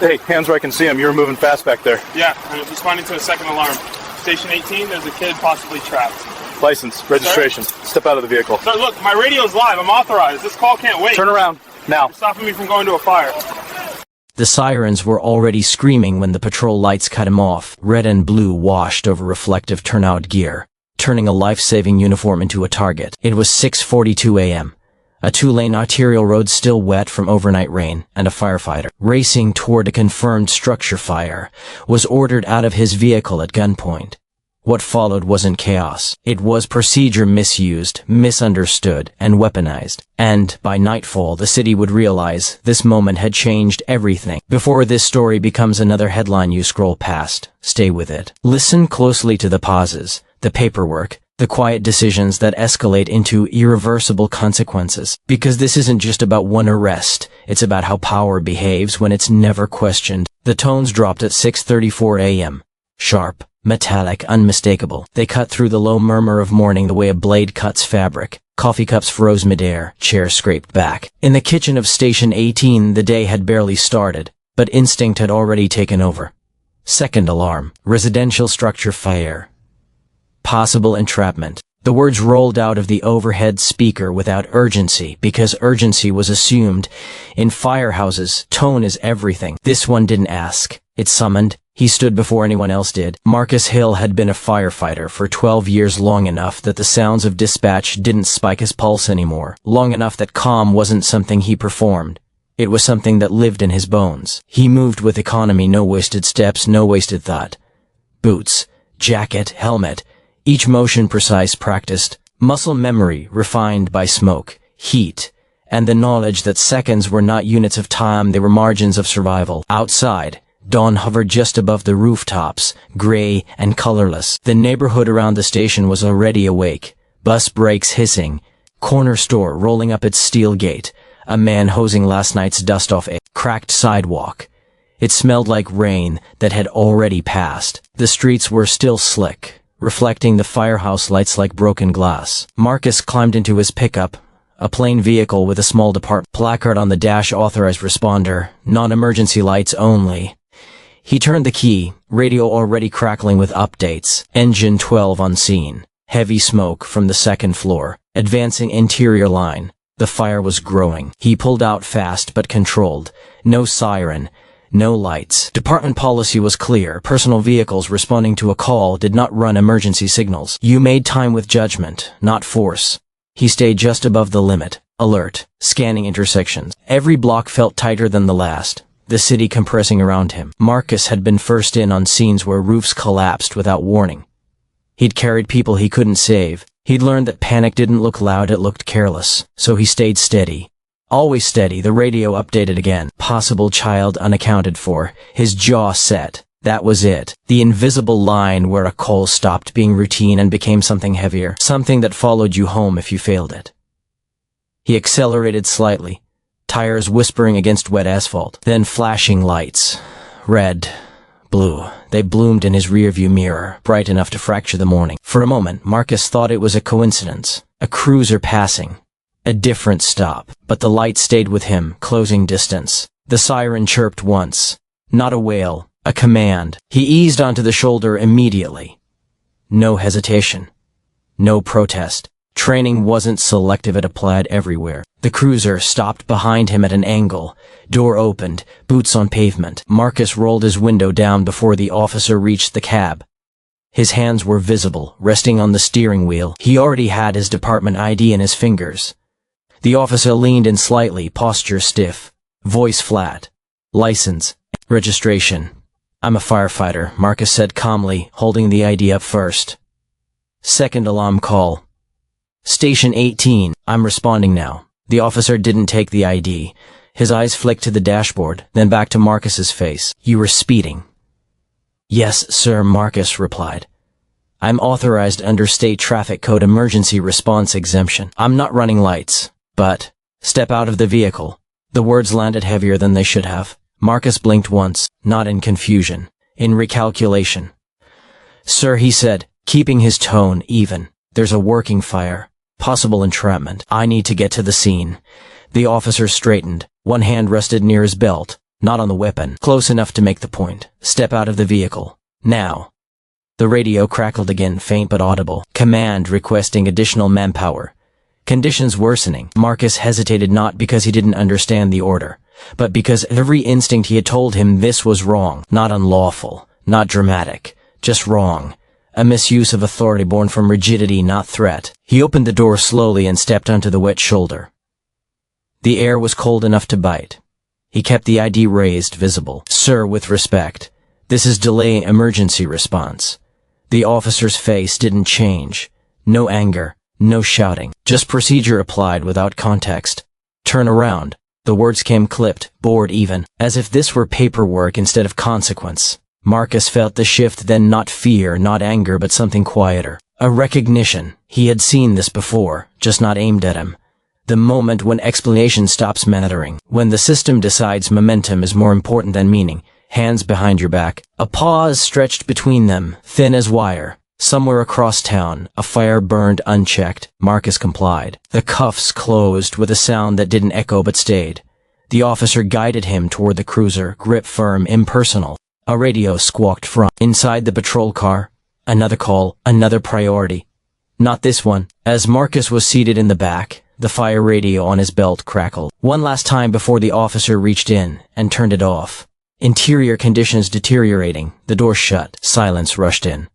Hey, hands where I can see them. You were moving fast back there. Yeah, I'm responding to a second alarm. Station 18, there's a kid possibly trapped. License, registration. Sir? Step out of the vehicle. Sir, look, my radio's live. I'm authorized. This call can't wait. Turn around, now. You're stopping me from going to a fire. The sirens were already screaming when the patrol lights cut him off. Red and blue washed over reflective turnout gear, turning a life-saving uniform into a target. It was 6:42 a.m. A two-lane arterial road still wet from overnight rain, and a firefighter, racing toward a confirmed structure fire, was ordered out of his vehicle at gunpoint. What followed wasn't chaos. It was procedure misused, misunderstood, and weaponized. And, by nightfall, the city would realize this moment had changed everything. Before this story becomes another headline you scroll past, stay with it. Listen closely to the pauses, the paperwork, the quiet decisions that escalate into irreversible consequences. Because this isn't just about one arrest, it's about how power behaves when it's never questioned. The tones dropped at 6:34 a.m. Sharp, metallic, unmistakable. They cut through the low murmur of morning the way a blade cuts fabric. Coffee cups froze midair, chairs scraped back. In the kitchen of Station 18, the day had barely started, but instinct had already taken over. Second alarm. Residential structure fire. Possible entrapment. The words rolled out of the overhead speaker without urgency, because urgency was assumed. In firehouses, tone is everything. This one didn't ask. It summoned. He stood before anyone else did. Marcus Hill had been a firefighter for 12 years, long enough that the sounds of dispatch didn't spike his pulse anymore. Long enough that calm wasn't something he performed. It was something that lived in his bones. He moved with economy, no wasted steps, no wasted thought. Boots, jacket, helmet, each motion precise, practiced. Muscle memory refined by smoke, heat, and the knowledge that seconds were not units of time, they were margins of survival. Outside, dawn hovered just above the rooftops, gray and colorless. The neighborhood around the station was already awake. Bus brakes hissing, corner store rolling up its steel gate, a man hosing last night's dust off a cracked sidewalk. It smelled like rain that had already passed. The streets were still slick, reflecting the firehouse lights like broken glass. Marcus climbed into his pickup, a plain vehicle with a small department placard on the dash, authorized responder, non-emergency lights only. He turned the key, radio already crackling with updates. Engine 12 on scene. Heavy smoke from the second floor. Advancing interior line. The fire was growing. He pulled out fast but controlled. No siren. No lights. Department policy was clear. Personal vehicles responding to a call did not run emergency signals. You made time with judgment, not force. He stayed just above the limit. Alert. Scanning intersections. Every block felt tighter than the last. The city compressing around him. Marcus had been first in on scenes where roofs collapsed without warning. He'd carried people he couldn't save. He'd learned that panic didn't look loud, it looked careless. So he stayed steady. Always steady. The radio updated again. Possible child unaccounted for. His jaw set. That was it. The invisible line where a call stopped being routine and became something heavier. Something that followed you home if you failed it. He accelerated slightly. Tires whispering against wet asphalt. Then flashing lights. Red, blue. They bloomed in his rearview mirror, bright enough to fracture the morning. For a moment, Marcus thought it was a coincidence. A cruiser passing. A different stop. But the light stayed with him, closing distance. The siren chirped once. Not a wail, a command. He eased onto the shoulder immediately. No hesitation. No protest. Training wasn't selective, it applied everywhere. The cruiser stopped behind him at an angle. Door opened, boots on pavement. Marcus rolled his window down before the officer reached the cab. His hands were visible, resting on the steering wheel. He already had his department ID in his fingers. The officer leaned in slightly, posture stiff, voice flat. License, registration. I'm a firefighter, Marcus said calmly, holding the ID up first. Second alarm call. Station 18, I'm responding now. The officer didn't take the ID. His eyes flicked to the dashboard, then back to Marcus's face. You were speeding. Yes, sir, Marcus replied. I'm authorized under state traffic code emergency response exemption. I'm not running lights, but step out of the vehicle. The words landed heavier than they should have. Marcus blinked once, not in confusion, in recalculation. Sir, he said, keeping his tone even. There's a working fire. Possible entrapment. I need to get to the scene. The officer straightened. One hand rested near his belt, not on the weapon. Close enough to make the point. Step out of the vehicle. Now. The radio crackled again, faint but audible. Command requesting additional manpower. Conditions worsening. Marcus hesitated not because he didn't understand the order, but because every instinct he had told him this was wrong, not unlawful, not dramatic, just wrong. A misuse of authority born from rigidity, not threat. He opened the door slowly and stepped onto the wet shoulder. The air was cold enough to bite. He kept the ID raised, visible. Sir, with respect, this is delay emergency response. The officer's face didn't change. No anger, no shouting. Just procedure applied without context. Turn around. The words came clipped, bored even, as if this were paperwork instead of consequence. Marcus felt the shift then, not fear, not anger, but something quieter. A recognition. He had seen this before, just not aimed at him. The moment when explanation stops mattering, when the system decides momentum is more important than meaning. Hands behind your back. A pause stretched between them, thin as wire. Somewhere across town, a fire burned unchecked. Marcus complied. The cuffs closed with a sound that didn't echo but stayed. The officer guided him toward the cruiser, grip firm, impersonal. A radio squawked from inside the patrol car. Another call, another priority. Not this one. As Marcus was seated in the back, the fire radio on his belt crackled. One last time before the officer reached in and turned it off. Interior conditions deteriorating. The door shut. Silence rushed in.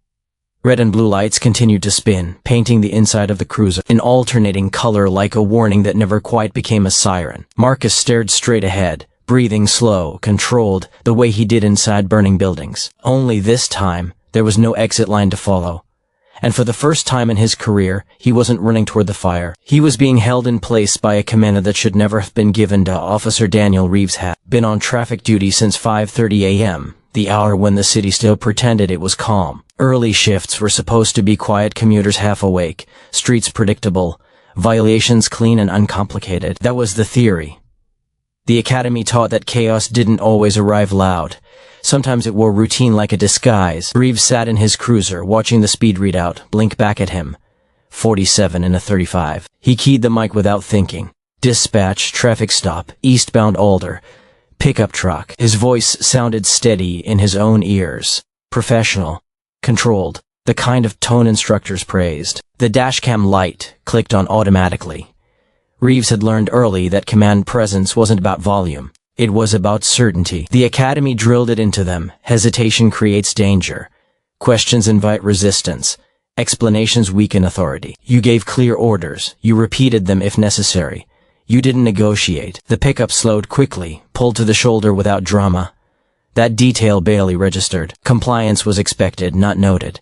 Red and blue lights continued to spin, painting the inside of the cruiser in alternating color like a warning that never quite became a siren. Marcus stared straight ahead, breathing slow, controlled, the way he did inside burning buildings. Only this time, there was no exit line to follow. And for the first time in his career, he wasn't running toward the fire. He was being held in place by a command that should never have been given to Officer Daniel Reeves. Had been on traffic duty since 5:30 a.m., the hour when the city still pretended it was calm. Early shifts were supposed to be quiet, commuters half awake, streets predictable, violations clean and uncomplicated. That was the theory. The academy taught that chaos didn't always arrive loud. Sometimes it wore routine like a disguise. Reeves sat in his cruiser, watching the speed readout blink back at him. 47 in a 35. He keyed the mic without thinking. Dispatch, traffic stop, eastbound Alder. Pickup truck. His voice sounded steady in his own ears. Professional. Controlled. The kind of tone instructors praised. The dashcam light clicked on automatically. Reeves had learned early that command presence wasn't about volume. It was about certainty. The academy drilled it into them. Hesitation creates danger. Questions invite resistance. Explanations weaken authority. You gave clear orders. You repeated them if necessary. You didn't negotiate. The pickup slowed quickly, pulled to the shoulder without drama. That detail barely registered. Compliance was expected, not noted.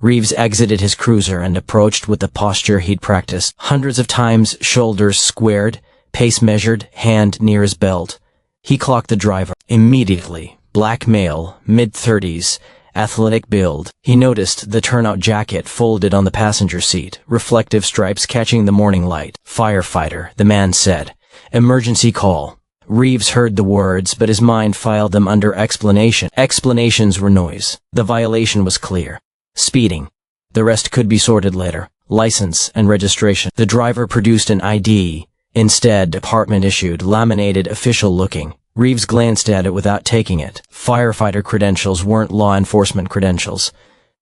Reeves exited his cruiser and approached with the posture he'd practiced hundreds of times, shoulders squared, pace measured, hand near his belt. He clocked the driver. Immediately. Black male, mid-30s, athletic build. He noticed the turnout jacket folded on the passenger seat, reflective stripes catching the morning light. Firefighter, the man said. Emergency call. Reeves heard the words, but his mind filed them under explanation. Explanations were noise. The violation was clear. Speeding. The rest could be sorted later. License and registration. The driver produced an ID. Instead, department issued, laminated, official looking. Reeves glanced at it without taking it. Firefighter credentials weren't law enforcement credentials.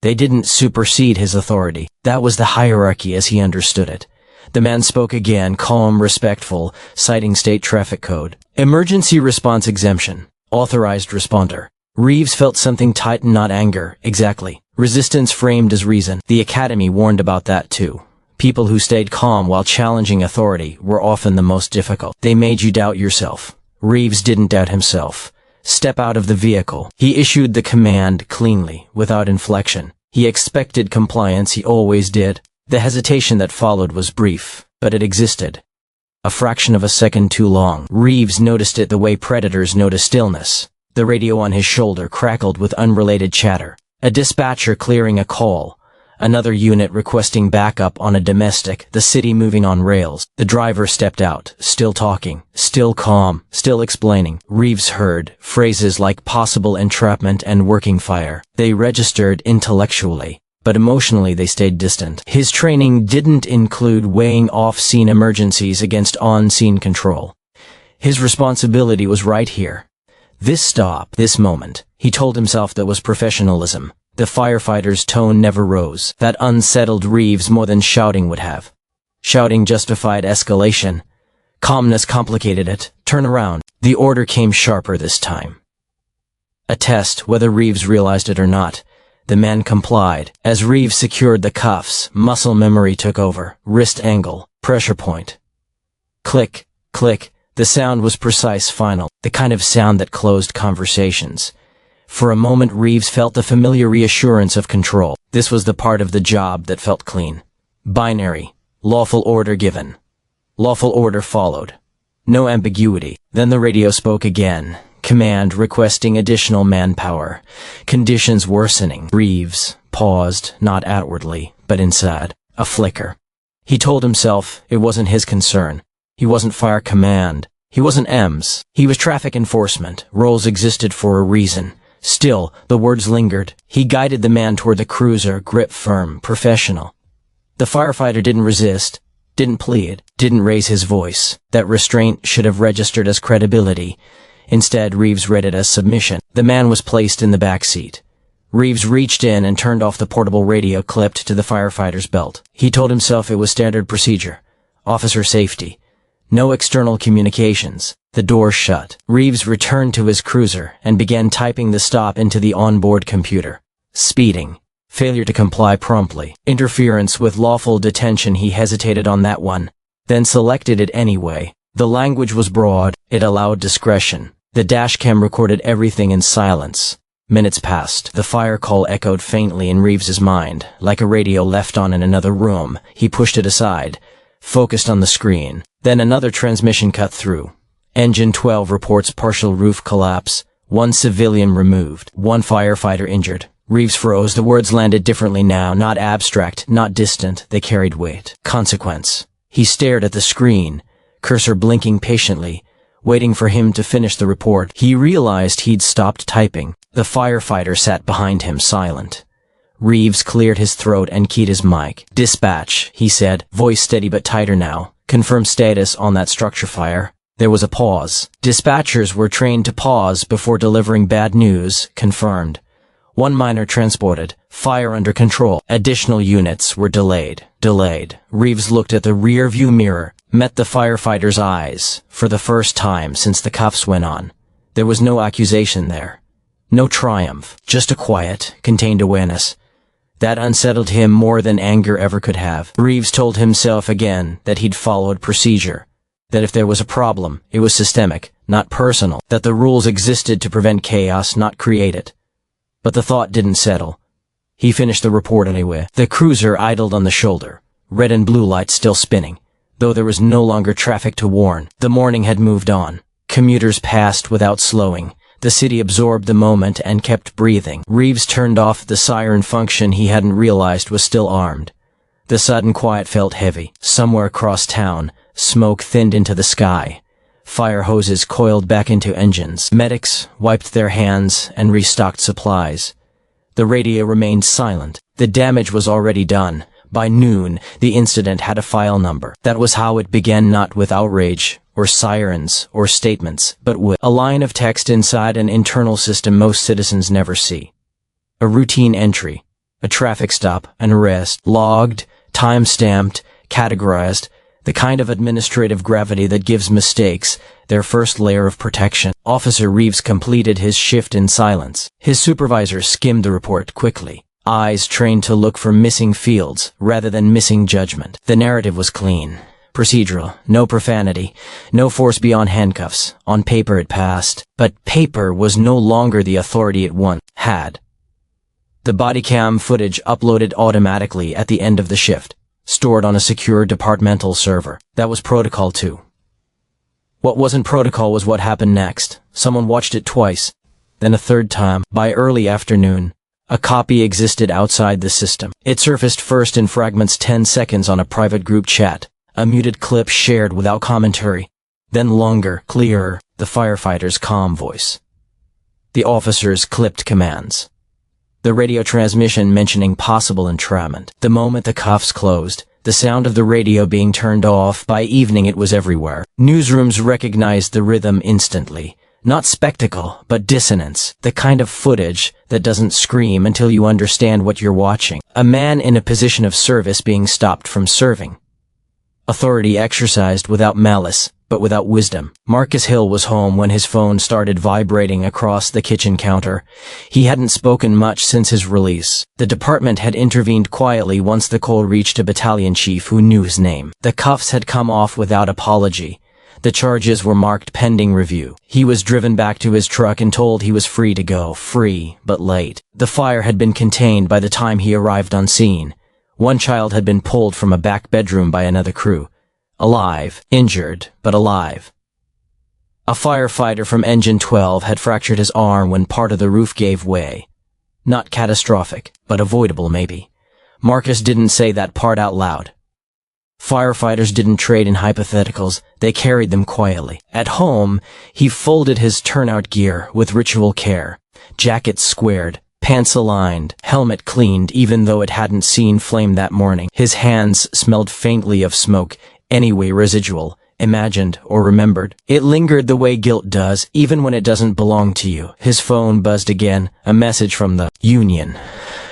They didn't supersede his authority. That was the hierarchy as he understood it. The man spoke again, calm, respectful, citing state traffic code. Emergency response exemption. Authorized responder. Reeves felt something tighten, not anger. Exactly. Resistance framed as reason. The academy warned about that too. People who stayed calm while challenging authority were often the most difficult. They made you doubt yourself. Reeves didn't doubt himself. Step out of the vehicle. He issued the command cleanly, without inflection. He expected compliance, he always did. The hesitation that followed was brief, but it existed. A fraction of a second too long. Reeves noticed it the way predators notice stillness. The radio on his shoulder crackled with unrelated chatter. A dispatcher clearing a call. Another unit requesting backup on a domestic, the city moving on rails. The driver stepped out, still talking, still calm, still explaining. Reeves heard phrases like possible entrapment and working fire. They registered intellectually, but emotionally they stayed distant. His training didn't include weighing off-scene emergencies against on-scene control. His responsibility was right here. This stop, this moment, he told himself that was professionalism. The firefighter's tone never rose. That unsettled Reeves more than shouting would have. Shouting justified escalation. Calmness complicated it. Turn around. The order came sharper this time. A test, whether Reeves realized it or not. The man complied. As Reeves secured the cuffs, muscle memory took over. Wrist angle. Pressure point. Click, click. The sound was precise, final. The kind of sound that closed conversations. For a moment Reeves felt the familiar reassurance of control. This was the part of the job that felt clean. Binary. Lawful order given. Lawful order followed. No ambiguity. Then the radio spoke again. Command requesting additional manpower. Conditions worsening. Reeves paused, not outwardly, but inside. A flicker. He told himself it wasn't his concern. He wasn't fire command. He wasn't EMS. He was traffic enforcement. Roles existed for a reason. Still, the words lingered. He guided the man toward the cruiser, grip firm, professional. The firefighter didn't resist, didn't plead, didn't raise his voice. That restraint should have registered as credibility. Instead, Reeves read it as submission. The man was placed in the back seat. Reeves reached in and turned off the portable radio clipped to the firefighter's belt. He told himself it was standard procedure. Officer safety. No external communications. The door shut. Reeves returned to his cruiser and began typing the stop into the onboard computer. Speeding. Failure to comply promptly. Interference with lawful detention. He hesitated on that one, then selected it anyway. The language was broad. It allowed discretion. The dashcam recorded everything in silence. Minutes passed. The fire call echoed faintly in Reeves's mind, like a radio left on in another room. He pushed it aside, focused on the screen. Then another transmission cut through. Engine 12 reports partial roof collapse. 1 civilian removed. 1 firefighter injured. Reeves froze. The words landed differently now, not abstract, not distant. They carried weight. Consequence. He stared at the screen, cursor blinking patiently, waiting for him to finish the report. He realized he'd stopped typing. The firefighter sat behind him, silent. Reeves cleared his throat and keyed his mic. Dispatch, he said, voice steady but tighter now. Confirm status on that structure fire. There was a pause. Dispatchers were trained to pause before delivering bad news. Confirmed. 1 miner transported. Fire under control. Additional units were delayed. Reeves looked at the rear view mirror, met the firefighter's eyes. For the first time since the cuffs went on. There was no accusation there. No triumph. Just a quiet, contained awareness. That unsettled him more than anger ever could have. Reeves told himself again that he'd followed procedure. That if there was a problem, it was systemic, not personal. That the rules existed to prevent chaos, not create it. But the thought didn't settle. He finished the report anyway. The cruiser idled on the shoulder, red and blue lights still spinning, though there was no longer traffic to warn. The morning had moved on. Commuters passed without slowing. The city absorbed the moment and kept breathing. Reeves turned off the siren function he hadn't realized was still armed. The sudden quiet felt heavy. Somewhere across town, smoke thinned into the sky. Fire hoses coiled back into engines. Medics wiped their hands and restocked supplies. The radio remained silent. The damage was already done. By noon, the incident had a file number. That was how it began, not with outrage, or sirens, or statements, but with a line of text inside an internal system most citizens never see. A routine entry, a traffic stop, an arrest, logged, time-stamped, categorized, the kind of administrative gravity that gives mistakes their first layer of protection. Officer Reeves completed his shift in silence. His supervisor skimmed the report quickly, eyes trained to look for missing fields rather than missing judgment. The narrative was clean. Procedural, no profanity, no force beyond handcuffs. On paper it passed, but paper was no longer the authority it once had. The Bodycam footage uploaded automatically at the end of the shift, stored on a secure departmental server. That was protocol too. What wasn't protocol was what happened next. Someone watched it twice, then a third time. By early afternoon, a copy existed outside the system. It surfaced first in fragments 10 seconds on a private group chat. A muted clip shared without commentary. Then longer, clearer, the firefighter's calm voice. The officer's clipped commands. The radio transmission mentioning possible entrapment. The moment the cuffs closed, the sound of the radio being turned off. By evening it was everywhere. Newsrooms recognized the rhythm instantly. Not spectacle, but dissonance. The kind of footage that doesn't scream until you understand what you're watching. A man in a position of service being stopped from serving. Authority exercised without malice, but without wisdom. Marcus Hill was home when his phone started vibrating across the kitchen counter. He hadn't spoken much since his release. The department had intervened quietly once the call reached a battalion chief who knew his name. The cuffs had come off without apology. The charges were marked pending review. He was driven back to his truck and told he was free to go. Free, but late. The fire had been contained by the time he arrived on scene. One child had been pulled from a back bedroom by another crew. Alive. Injured, but alive. A firefighter from Engine 12 had fractured his arm when part of the roof gave way. Not catastrophic, but avoidable maybe. Marcus didn't say that part out loud. Firefighters didn't trade in hypotheticals, they carried them quietly. At home, he folded his turnout gear with ritual care. Jacket squared, pants aligned, helmet cleaned even though it hadn't seen flame that morning. His hands smelled faintly of smoke, anyway residual, imagined or remembered. It lingered the way guilt does, even when it doesn't belong to you. His phone buzzed again, a message from the Union.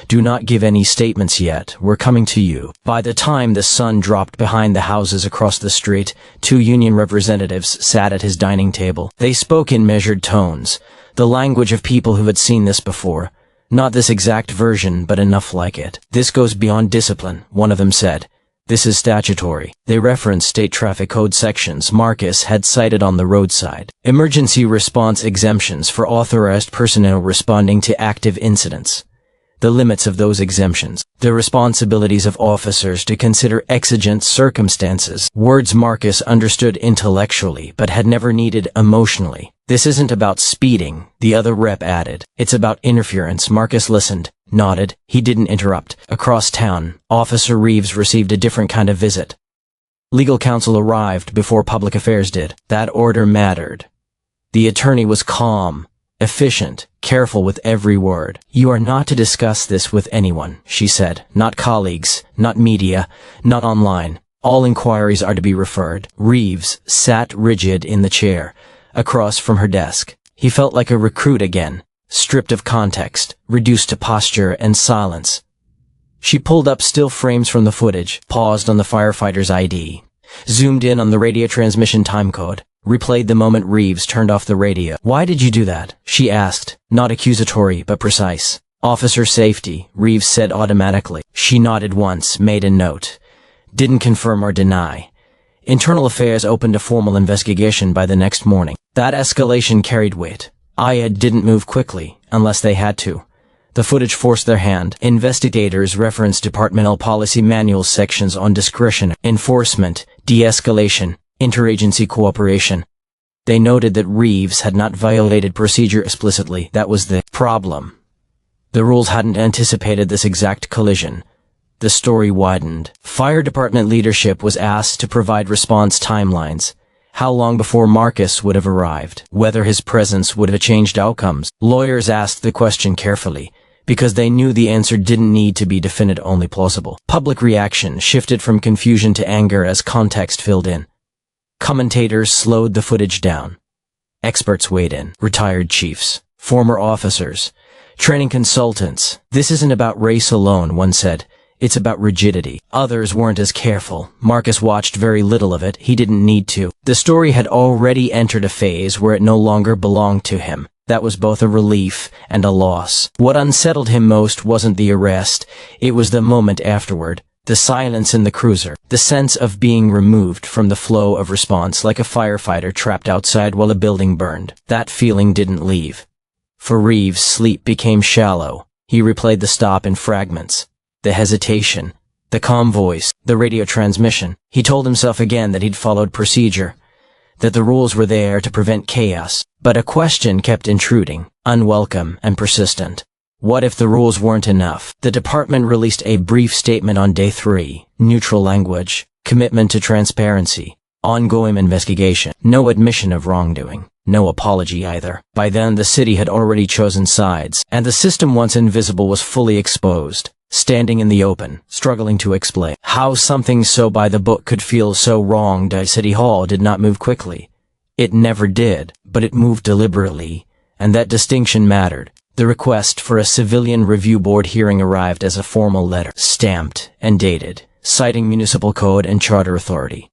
Do not give any statements yet. We're coming to you. By the time the sun dropped behind the houses across the street, 2 union representatives sat at his dining table. They spoke in measured tones, the language of people who had seen this before. Not this exact version, but enough like it. This goes beyond discipline, one of them said. This is statutory. They referenced state traffic code sections Marcus had cited on the roadside. Emergency response exemptions for authorized personnel responding to active incidents. The limits of those exemptions, the responsibilities of officers to consider exigent circumstances, words Marcus understood intellectually but had never needed emotionally. This isn't about speeding, the other rep added. It's about interference. Marcus listened, nodded. He didn't interrupt. Across town, Officer Reeves received a different kind of visit. Legal counsel arrived before public affairs did. That order mattered. The attorney was calm, efficient, careful with every word. You are not to discuss this with anyone, she said. Not colleagues, not media, not online. All inquiries are to be referred. Reeves sat rigid in the chair, across from her desk. He felt like a recruit again, stripped of context, reduced to posture and silence. She pulled up still frames from the footage, paused on the firefighter's ID, zoomed in on the radio transmission timecode, replayed the moment Reeves turned off the radio. Why did you do that? She asked, not accusatory but precise. Officer safety, Reeves said automatically. She nodded once, made a note. Didn't confirm or deny. Internal Affairs opened a formal investigation by the next morning. That escalation carried weight. IAD didn't move quickly, unless they had to. The footage forced their hand. Investigators referenced departmental policy manual sections on discretion, enforcement, de-escalation, interagency cooperation. They noted that Reeves had not violated procedure explicitly. That was the problem. The rules hadn't anticipated this exact collision. The story widened. Fire department leadership was asked to provide response timelines. How long before Marcus would have arrived? Whether his presence would have changed outcomes? Lawyers asked the question carefully, because they knew the answer didn't need to be definite, only plausible. Public reaction shifted from confusion to anger as context filled in. Commentators slowed the footage down. Experts weighed in. Retired chiefs, former officers, training consultants. This isn't about race alone, one said. It's about rigidity. Others weren't as careful. Marcus watched very little of it. He didn't need to. The story had already entered a phase where it no longer belonged to him. That was both a relief and a loss. What unsettled him most wasn't the arrest. It was the moment afterward. The silence in the cruiser. The sense of being removed from the flow of response like a firefighter trapped outside while a building burned. That feeling didn't leave. For Reeves, sleep became shallow. He replayed the stop in fragments. The hesitation, the calm voice, the radio transmission. He told himself again that he'd followed procedure, that the rules were there to prevent chaos. But a question kept intruding, unwelcome and persistent. What if the rules weren't enough? The department released a brief statement on day 3, neutral language, commitment to transparency, ongoing investigation, no admission of wrongdoing. No apology either. By then, the city had already chosen sides, and the system once invisible was fully exposed. Standing in the open, struggling to explain how something so by the book could feel so wronged. City Hall did not move quickly. It never did, but it moved deliberately, and that distinction mattered. The request for a civilian review board hearing arrived as a formal letter, stamped and dated, citing municipal code and charter authority.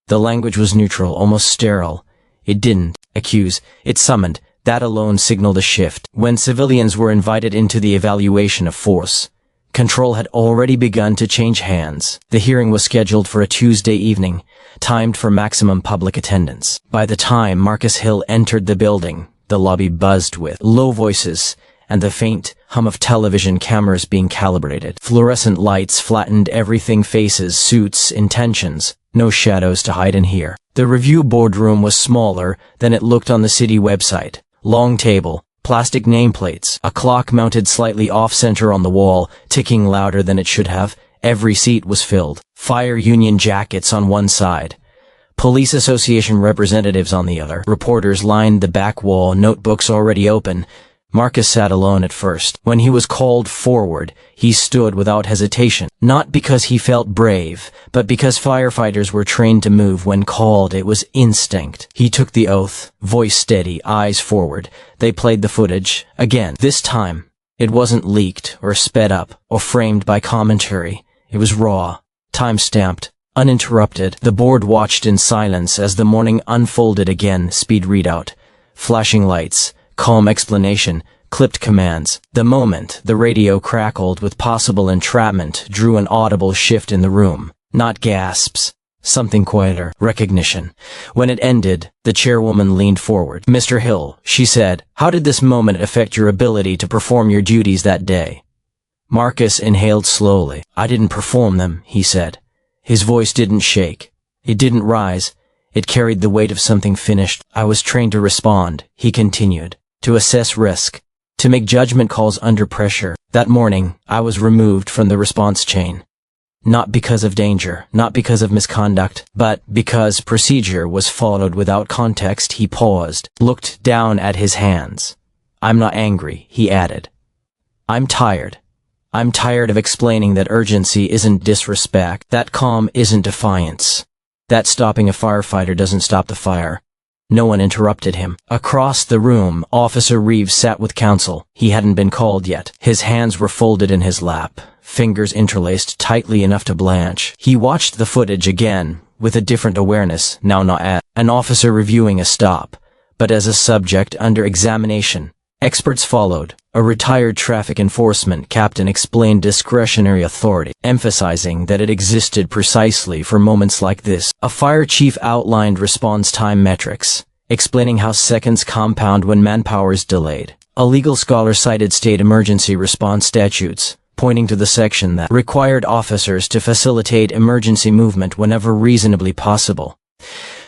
The language was neutral, almost sterile. It didn't accuse, it summoned. That alone signaled a shift. When civilians were invited into the evaluation of force, control had already begun to change hands. The hearing was scheduled for a Tuesday evening, timed for maximum public attendance. By the time Marcus Hill entered the building, the lobby buzzed with low voices and the faint hum of television cameras being calibrated. Fluorescent lights flattened everything: faces, suits, intentions. No shadows to hide in here. The review boardroom was smaller than it looked on the city website. Long table, plastic nameplates, a clock mounted slightly off-center on the wall, ticking louder than it should have. Every seat was filled. Fire union jackets on one side, police association representatives on the other. Reporters lined the back wall, notebooks already open. Marcus sat alone at first. When he was called forward, he stood without hesitation. Not because he felt brave, but because firefighters were trained to move when called. It was instinct. He took the oath, voice steady, eyes forward. They played the footage again. This time, it wasn't leaked or sped up or framed by commentary. It was raw, time-stamped, uninterrupted. The board watched in silence as the morning unfolded again. Speed readout, flashing lights, calm explanation, clipped commands. The moment the radio crackled with possible entrapment drew an audible shift in the room. Not gasps. Something quieter. Recognition. When it ended, the chairwoman leaned forward. "Mr. Hill," she said, "how did this moment affect your ability to perform your duties that day?" Marcus inhaled slowly. "I didn't perform them," he said. His voice didn't shake. It didn't rise. It carried the weight of something finished. "I was trained to respond," he continued. "To assess risk, to make judgment calls under pressure. That morning, I was removed from the response chain. Not because of danger, not because of misconduct, but because procedure was followed without context." He paused, looked down at his hands. "I'm not angry," he added. "I'm tired. I'm tired of explaining that urgency isn't disrespect, that calm isn't defiance, that stopping a firefighter doesn't stop the fire." No one interrupted him. Across the room, Officer Reeves sat with counsel. He hadn't been called yet. His hands were folded in his lap, fingers interlaced tightly enough to blanch. He watched the footage again, with a different awareness, now not as an officer reviewing a stop, but as a subject under examination. Experts followed. A retired traffic enforcement captain explained discretionary authority, emphasizing that it existed precisely for moments like this. A fire chief outlined response time metrics, explaining how seconds compound when manpower is delayed. A legal scholar cited state emergency response statutes, pointing to the section that required officers to facilitate emergency movement whenever reasonably possible.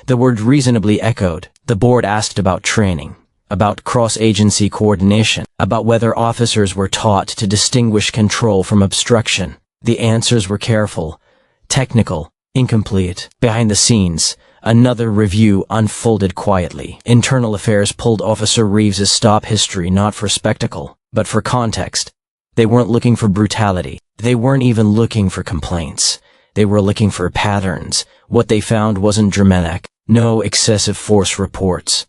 The word reasonably echoed. The board asked about training, about cross-agency coordination, about whether officers were taught to distinguish control from obstruction. The answers were careful, technical, incomplete. Behind the scenes, another review unfolded quietly. Internal Affairs pulled Officer Reeves's stop history not for spectacle, but for context. They weren't looking for brutality. They weren't even looking for complaints. They were looking for patterns. What they found wasn't dramatic. No excessive force reports.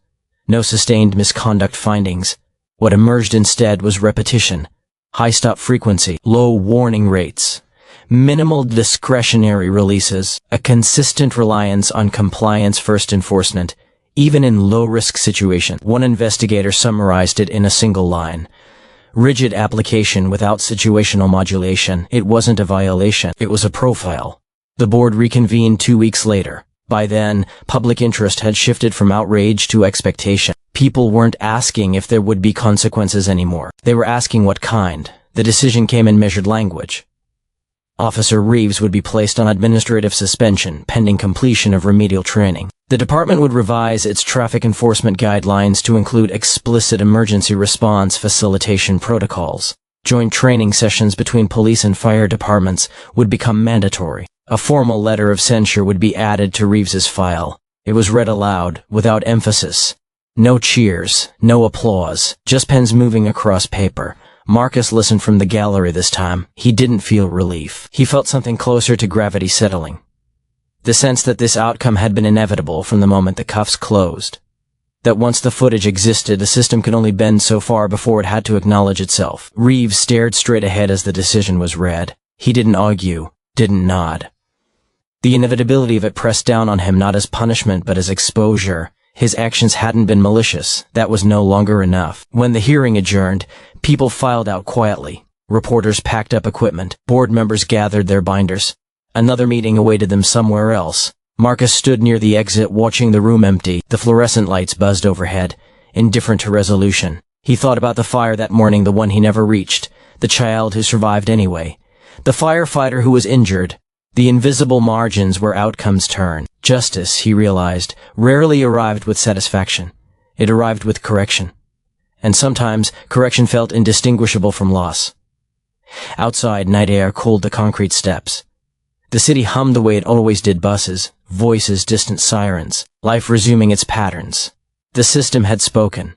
No sustained misconduct findings. What emerged instead was repetition, high stop frequency, low warning rates, minimal discretionary releases, a consistent reliance on compliance-first enforcement, even in low-risk situations. One investigator summarized it in a single line: rigid application without situational modulation. It wasn't a violation, it was a profile. The board reconvened 2 weeks later. By then, public interest had shifted from outrage to expectation. People weren't asking if there would be consequences anymore. They were asking what kind. The decision came in measured language. Officer Reeves would be placed on administrative suspension pending completion of remedial training. The department would revise its traffic enforcement guidelines to include explicit emergency response facilitation protocols. Joint training sessions between police and fire departments would become mandatory. A formal letter of censure would be added to Reeves's file. It was read aloud, without emphasis. No cheers, no applause, just pens moving across paper. Marcus listened from the gallery this time. He didn't feel relief. He felt something closer to gravity settling. The sense that this outcome had been inevitable from the moment the cuffs closed. That once the footage existed, the system could only bend so far before it had to acknowledge itself. Reeves stared straight ahead as the decision was read. He didn't argue, didn't nod. The inevitability of it pressed down on him not as punishment but as exposure. His actions hadn't been malicious. That was no longer enough. When the hearing adjourned, people filed out quietly. Reporters packed up equipment. Board members gathered their binders. Another meeting awaited them somewhere else. Marcus stood near the exit, watching the room empty. The fluorescent lights buzzed overhead, indifferent to resolution. He thought about the fire that morning, the one he never reached, the child who survived anyway, the firefighter who was injured, the invisible margins where outcomes turn. Justice, he realized, rarely arrived with satisfaction. It arrived with correction. And sometimes, correction felt indistinguishable from loss. Outside, night air cooled the concrete steps. The city hummed the way it always did, buses, voices, distant sirens, life resuming its patterns. The system had spoken.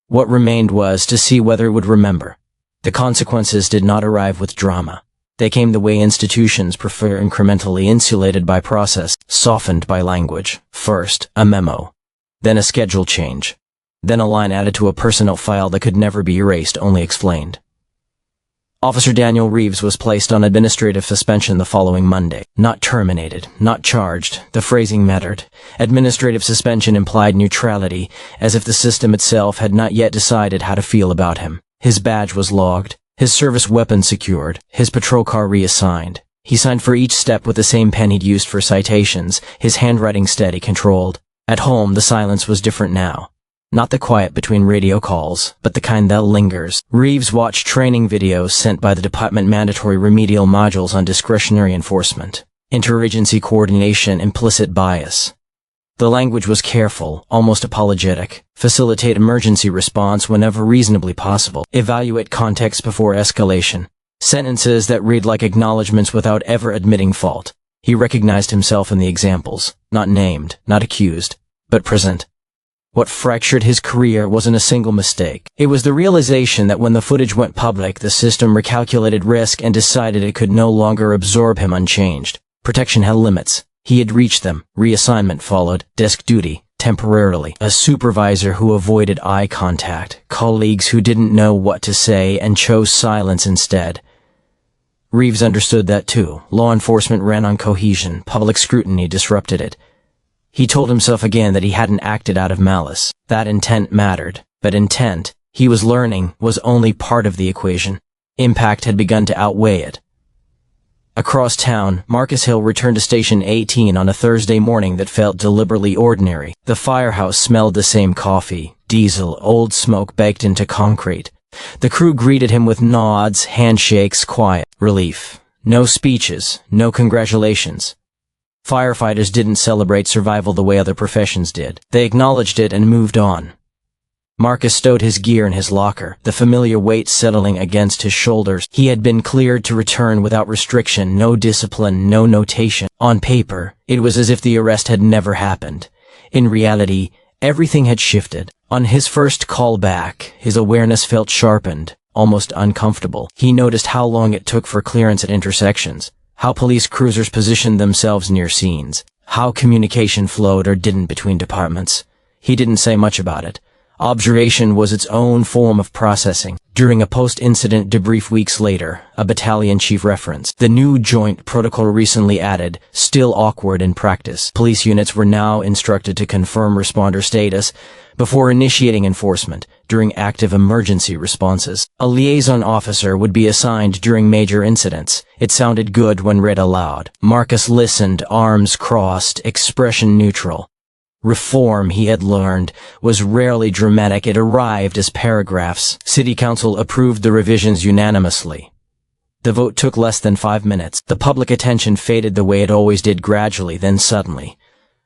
What remained was to see whether it would remember. The consequences did not arrive with drama. They came the way institutions prefer, incrementally, insulated by process, softened by language. First, a memo. Then a schedule change. Then a line added to a personnel file that could never be erased, only explained. Officer Daniel Reeves was placed on administrative suspension the following Monday. Not terminated, not charged. The phrasing mattered. Administrative suspension implied neutrality, as if the system itself had not yet decided how to feel about him. His badge was logged, his service weapon secured, his patrol car reassigned. He signed for each step with the same pen he'd used for citations, his handwriting steady, controlled. At home, the silence was different now. Not the quiet between radio calls, but the kind that lingers. Reeves watched training videos sent by the department, mandatory remedial modules on discretionary enforcement, interagency coordination, implicit bias. The language was careful, almost apologetic. Facilitate emergency response whenever reasonably possible. Evaluate context before escalation. Sentences that read like acknowledgments without ever admitting fault. He recognized himself in the examples, not named, not accused, but present. What fractured his career wasn't a single mistake. It was the realization that when the footage went public, the system recalculated risk and decided it could no longer absorb him unchanged. Protection had limits. He had reached them. Reassignment followed. Desk duty, temporarily. A supervisor who avoided eye contact. Colleagues who didn't know what to say and chose silence instead. Reeves understood that too. Law enforcement ran on cohesion. Public scrutiny disrupted it. He told himself again that he hadn't acted out of malice. That intent mattered. But intent, he was learning, was only part of the equation. Impact had begun to outweigh it. Across town, Marcus Hill returned to Station 18 on a Thursday morning that felt deliberately ordinary. The firehouse smelled the same: coffee, diesel, old smoke baked into concrete. The crew greeted him with nods, handshakes, quiet relief. No speeches, no congratulations. Firefighters didn't celebrate survival the way other professions did. They acknowledged it and moved on. Marcus stowed his gear in his locker, the familiar weight settling against his shoulders. He had been cleared to return without restriction, no discipline, no notation. On paper, it was as if the arrest had never happened. In reality, everything had shifted. On his first call back, his awareness felt sharpened, almost uncomfortable. He noticed how long it took for clearance at intersections. How police cruisers positioned themselves near scenes, how communication flowed or didn't between departments. He didn't say much about it. Observation was its own form of processing. During a post-incident debrief weeks later, a battalion chief referenced the new joint protocol recently added, still awkward in practice. Police units were now instructed to confirm responder status before initiating enforcement during active emergency responses. A liaison officer would be assigned during major incidents. It sounded good when read aloud. Marcus listened, arms crossed, expression neutral. Reform, he had learned, was rarely dramatic. It arrived as paragraphs. City Council approved the revisions unanimously. The vote took less than 5 minutes. The public attention faded the way it always did, gradually, then suddenly.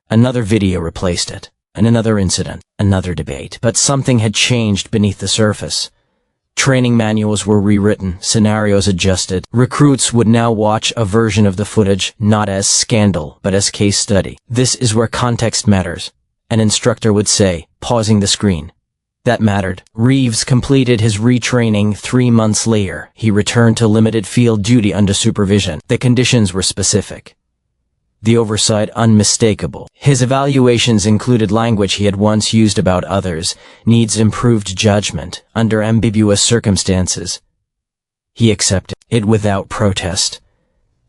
Another video replaced it. And another incident, another debate. But something had changed beneath the surface. Training manuals were rewritten, scenarios adjusted. Recruits would now watch a version of the footage, not as scandal, but as case study. This is where context matters, an instructor would say, pausing the screen. That mattered. Reeves completed his retraining 3 months later. He returned to limited field duty under supervision. The conditions were specific. the oversight unmistakable. His evaluations included language he had once used about others, needs improved judgment, under ambiguous circumstances. He accepted it without protest.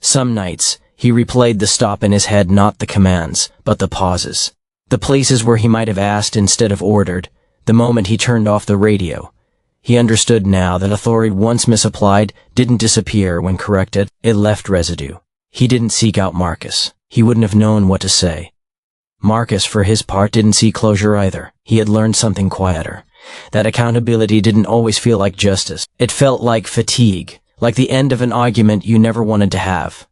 Some nights, he replayed the stop in his head, not the commands, but the pauses. The places where he might have asked instead of ordered, the moment he turned off the radio. He understood now that authority once misapplied didn't disappear when corrected, it left residue. He didn't seek out Marcus. He wouldn't have known what to say. Marcus, for his part, didn't see closure either. He had learned something quieter. That accountability didn't always feel like justice. It felt like fatigue, like the end of an argument you never wanted to have.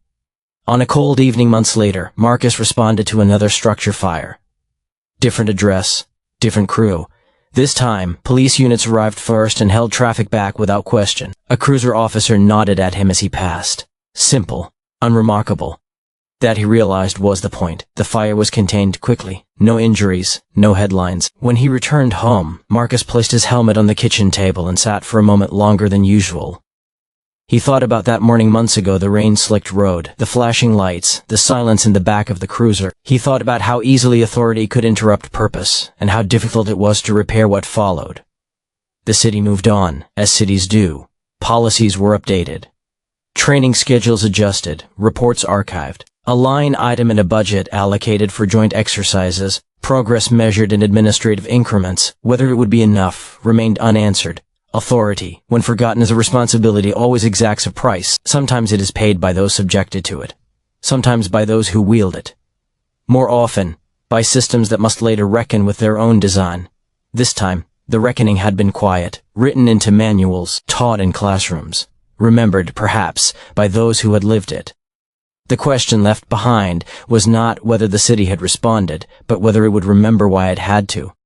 On a cold evening months later, Marcus responded to another structure fire. Different address, different crew. This time, police units arrived first and held traffic back without question. A cruiser officer nodded at him as he passed. Simple, unremarkable. That, he realized, was the point. The fire was contained quickly. No injuries, no headlines. When he returned home, Marcus placed his helmet on the kitchen table and sat for a moment longer than usual. He thought about that morning months ago, the rain-slicked road, the flashing lights, the silence in the back of the cruiser. He thought about how easily authority could interrupt purpose, and how difficult it was to repair what followed. The city moved on, as cities do. Policies were updated. Training schedules adjusted, reports archived. A line item in a budget allocated for joint exercises, progress measured in administrative increments. Whether it would be enough remained unanswered. Authority, when forgotten as a responsibility, always exacts a price. Sometimes it is paid by those subjected to it. Sometimes by those who wield it. More often, by systems that must later reckon with their own design. This time, the reckoning had been quiet, written into manuals, taught in classrooms, remembered, perhaps, by those who had lived it. The question left behind was not whether the city had responded, but whether it would remember why it had to.